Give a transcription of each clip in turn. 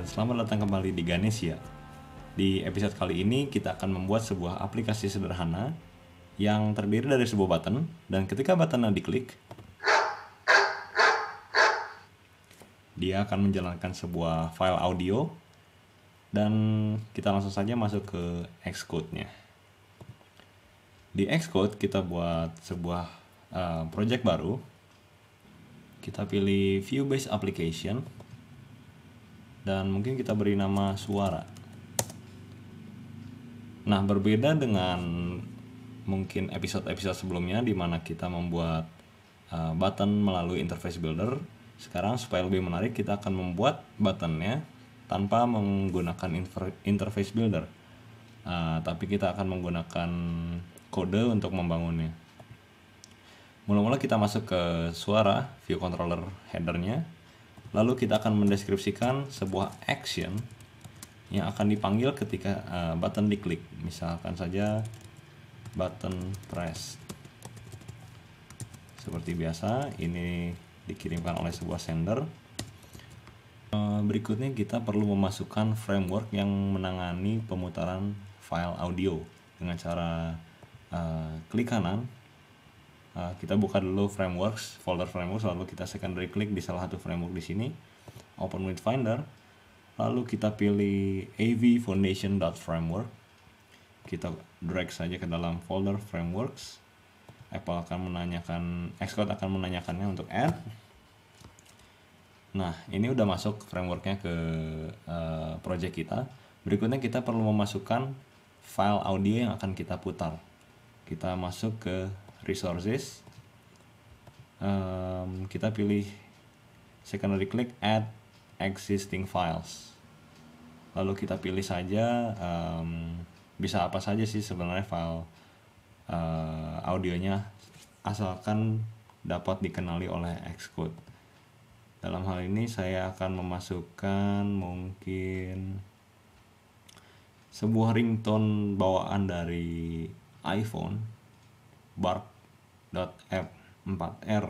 selamat datang kembali di Ganesia. Di episode kali ini kita akan membuat sebuah aplikasi sederhana yang terdiri dari sebuah button, dan ketika buttonnya diklik, dia akan menjalankan sebuah file audio, dan kita langsung saja masuk ke Xcode-nya. Di Xcode kita buat sebuah project baru. Kita pilih View Based Application, dan mungkin kita beri nama suara. Nah, berbeda dengan mungkin episode-episode sebelumnya di mana kita membuat button melalui interface builder, sekarang supaya lebih menarik kita akan membuat buttonnya tanpa menggunakan interface builder, tapi kita akan menggunakan kode untuk membangunnya. Mula-mula kita masuk ke suara view controller headernya, lalu kita akan mendeskripsikan sebuah action yang akan dipanggil ketika button diklik. Misalkan saja button press. Seperti biasa, ini dikirimkan oleh sebuah sender. Berikutnya kita perlu memasukkan framework yang menangani pemutaran file audio dengan cara klik kanan. Kita buka dulu frameworks, folder frameworks, lalu kita secondary klik di salah satu framework di sini, open with finder, lalu kita pilih avfoundation.framework. Kita drag saja ke dalam folder frameworks. Xcode akan menanyakannya untuk add. Nah, ini udah masuk frameworknya ke project kita. Berikutnya kita perlu memasukkan file audio yang akan kita putar. Kita masuk ke resources, kita pilih secondary click add existing files, lalu kita pilih saja bisa apa saja sih sebenarnya file audionya, asalkan dapat dikenali oleh Xcode. Dalam hal ini saya akan memasukkan mungkin sebuah ringtone bawaan dari iPhone, bark.f4r.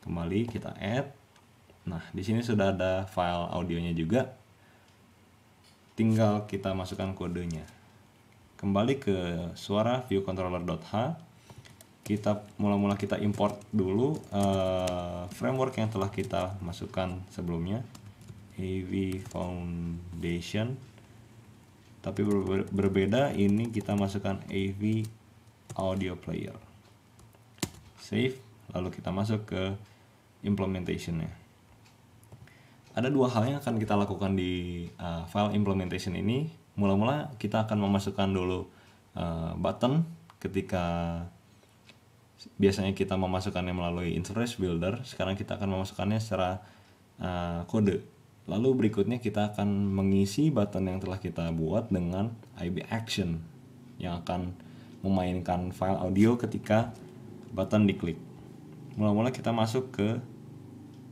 Kembali kita add. Nah, di sini sudah ada file audionya juga. Tinggal kita masukkan kodenya. Kembali ke suara viewcontroller.h. Kita mula-mula kita import dulu framework yang telah kita masukkan sebelumnya, avfoundation. Tapi berbeda, ini kita masukkan AV audio player. Save, lalu kita masuk ke implementationnya. Ada dua hal yang akan kita lakukan di file implementation ini. Mula-mula kita akan memasukkan dulu button. Ketika biasanya kita memasukkannya melalui interface builder, sekarang kita akan memasukkannya secara kode. Lalu berikutnya kita akan mengisi button yang telah kita buat dengan IB action yang akan memainkan file audio ketika button diklik. Mula-mula kita masuk ke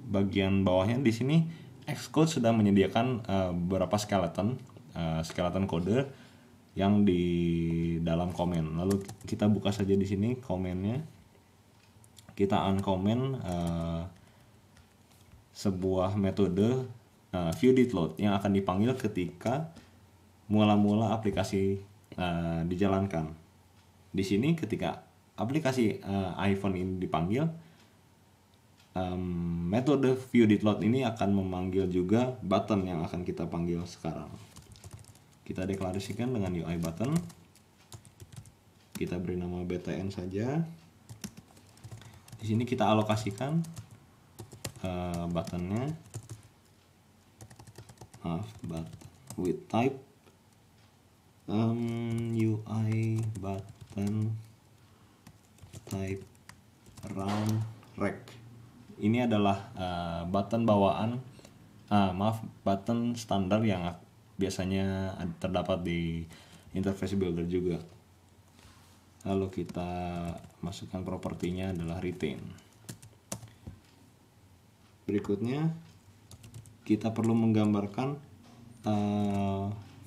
bagian bawahnya. Di sini Xcode sudah menyediakan beberapa skeleton kode yang di dalam komen. Lalu kita buka saja di sini komennya. Kita uncomment sebuah metode viewDidLoad yang akan dipanggil ketika mula-mula aplikasi dijalankan. Di sini ketika aplikasi iPhone ini dipanggil, metode viewDidLoad ini akan memanggil juga button yang akan kita panggil sekarang. Kita deklarasikan dengan UI button. Kita beri nama btn saja. Di sini kita alokasikan buttonnya, but with type UI button type round rect. Ini adalah button bawaan, button standar yang biasanya terdapat di interface builder juga. Lalu kita masukkan propertinya adalah retain. Berikutnya kita perlu menggambarkan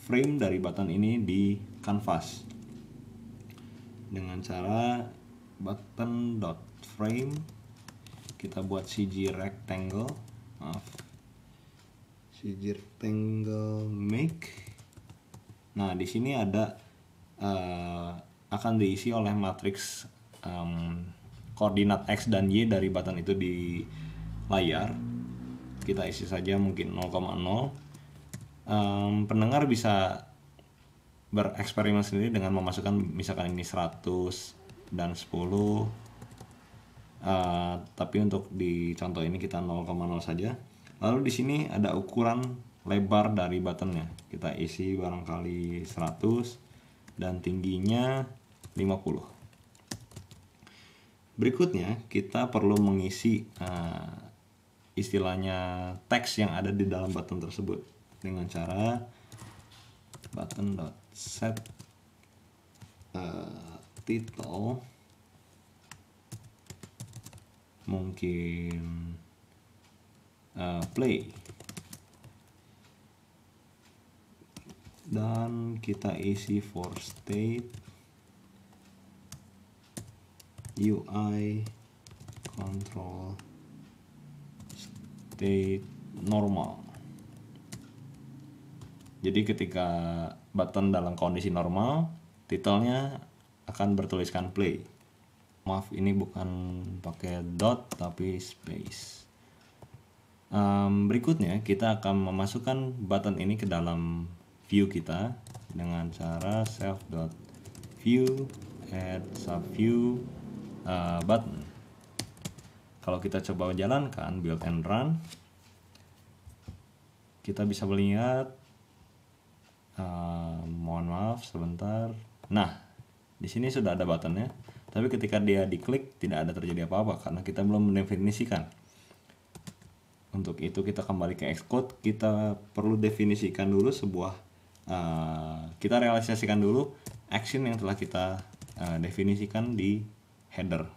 frame dari button ini di canvas dengan cara button.frame. Kita buat CG rectangle, rectangle make. Nah, di sini ada akan diisi oleh matriks koordinat X dan Y dari button itu di layar. Kita isi saja mungkin 0,0. Pendengar bisa bereksperimen sendiri dengan memasukkan misalkan ini 100 dan 10. Tapi untuk di contoh ini kita 0,0 saja. Lalu di sini ada ukuran lebar dari buttonnya. Kita isi barangkali 100 dan tingginya 50. Berikutnya kita perlu mengisi istilahnya teks yang ada di dalam button tersebut dengan cara button.set title mungkin play, dan kita isi for state UI control state normal. Jadi ketika button dalam kondisi normal, titelnya akan bertuliskan play. Maaf, ini bukan pakai dot tapi space. Berikutnya kita akan memasukkan button ini ke dalam view kita dengan cara self.view add subview button. Kalau kita coba jalankan build and run, kita bisa melihat mohon maaf sebentar. Nah, di sini sudah ada buttonnya, tapi ketika dia diklik tidak ada terjadi apa-apa karena kita belum mendefinisikan. Untuk itu kita kembali ke Xcode, kita perlu definisikan dulu sebuah kita realisasikan dulu action yang telah kita definisikan di header.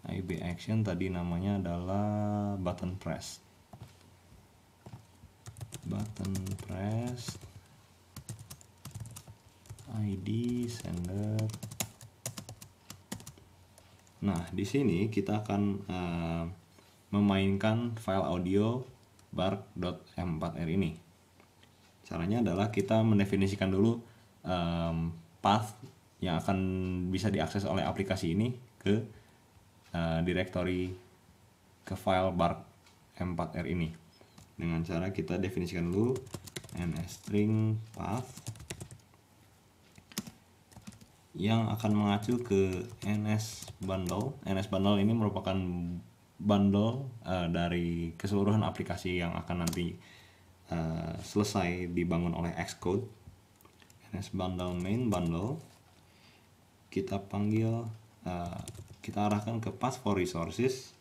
IB action tadi namanya adalah button press. Button press ID sender. Nah, di sini kita akan memainkan file audio bark.m4r ini. Caranya adalah kita mendefinisikan dulu path yang akan bisa diakses oleh aplikasi ini ke directory ke file bark.m4r ini. Dengan cara kita definisikan dulu nstring path yang akan mengacu ke ns bundle. Ns bundle ini merupakan bundle dari keseluruhan aplikasi yang akan nanti selesai dibangun oleh Xcode. ns bundle main bundle kita panggil, kita arahkan ke path for resources.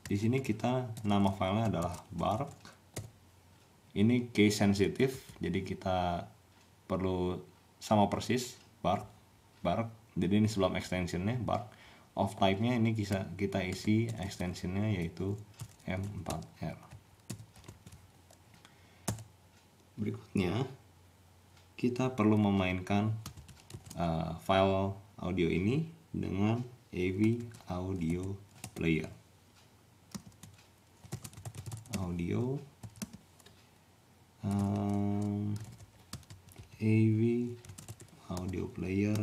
Di sini kita nama filenya adalah bark. Ini case sensitive, jadi kita perlu sama persis bark. Jadi ini sebelum extensionnya bark. Of type-nya ini kita isi extensionnya yaitu M4R. Berikutnya kita perlu memainkan file audio ini dengan AV audio player. Audio AV audio player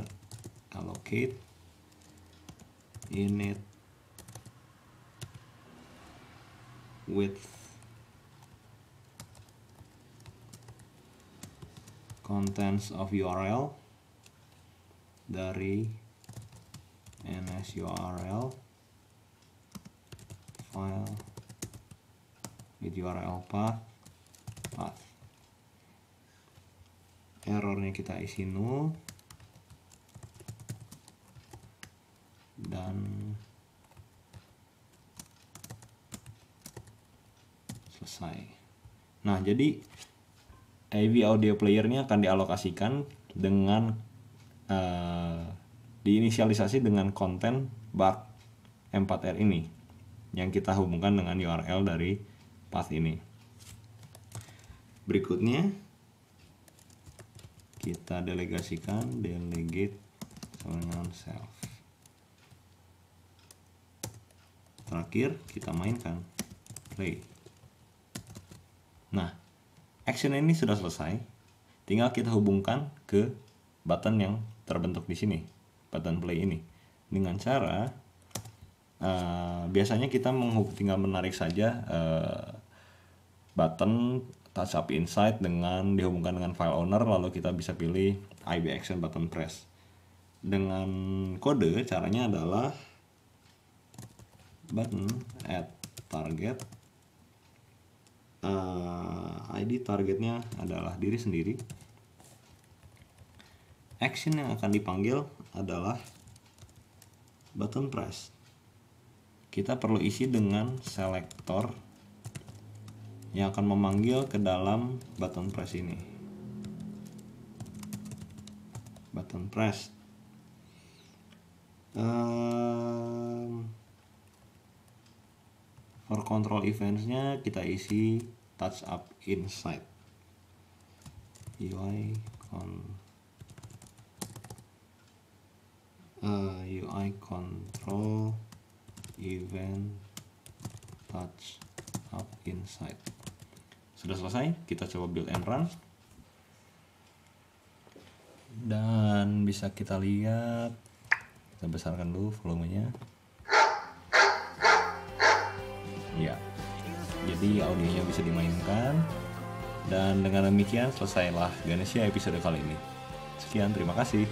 allocate init with contents of URL dari ns URL file with URL path. Errornya kita isi null dan selesai. Nah, jadi AV audio player ini akan dialokasikan dengan diinisialisasi dengan konten bark M4R ini yang kita hubungkan dengan URL dari path ini. Berikutnya kita delegasikan delegate dengan self. Terakhir kita mainkan play. Nah, action ini sudah selesai. Tinggal kita hubungkan ke button yang terbentuk di sini, button play ini, dengan cara biasanya kita tinggal menarik saja button touch up insight dengan dihubungkan dengan file owner, lalu kita bisa pilih IB action button press. Dengan kode caranya adalah button add target, ID targetnya adalah diri sendiri, action yang akan dipanggil adalah button press. Kita perlu isi dengan selektor yang akan memanggil ke dalam button press ini. Button press. For control events-nya kita isi touch up insight. UI control event touch up insight. Sudah selesai, kita coba build and run. Dan bisa kita lihat, kita besarkan dulu volumenya. Ya, jadi audionya bisa dimainkan. Dan dengan demikian selesailah Ganesha episode kali ini. Sekian, terima kasih.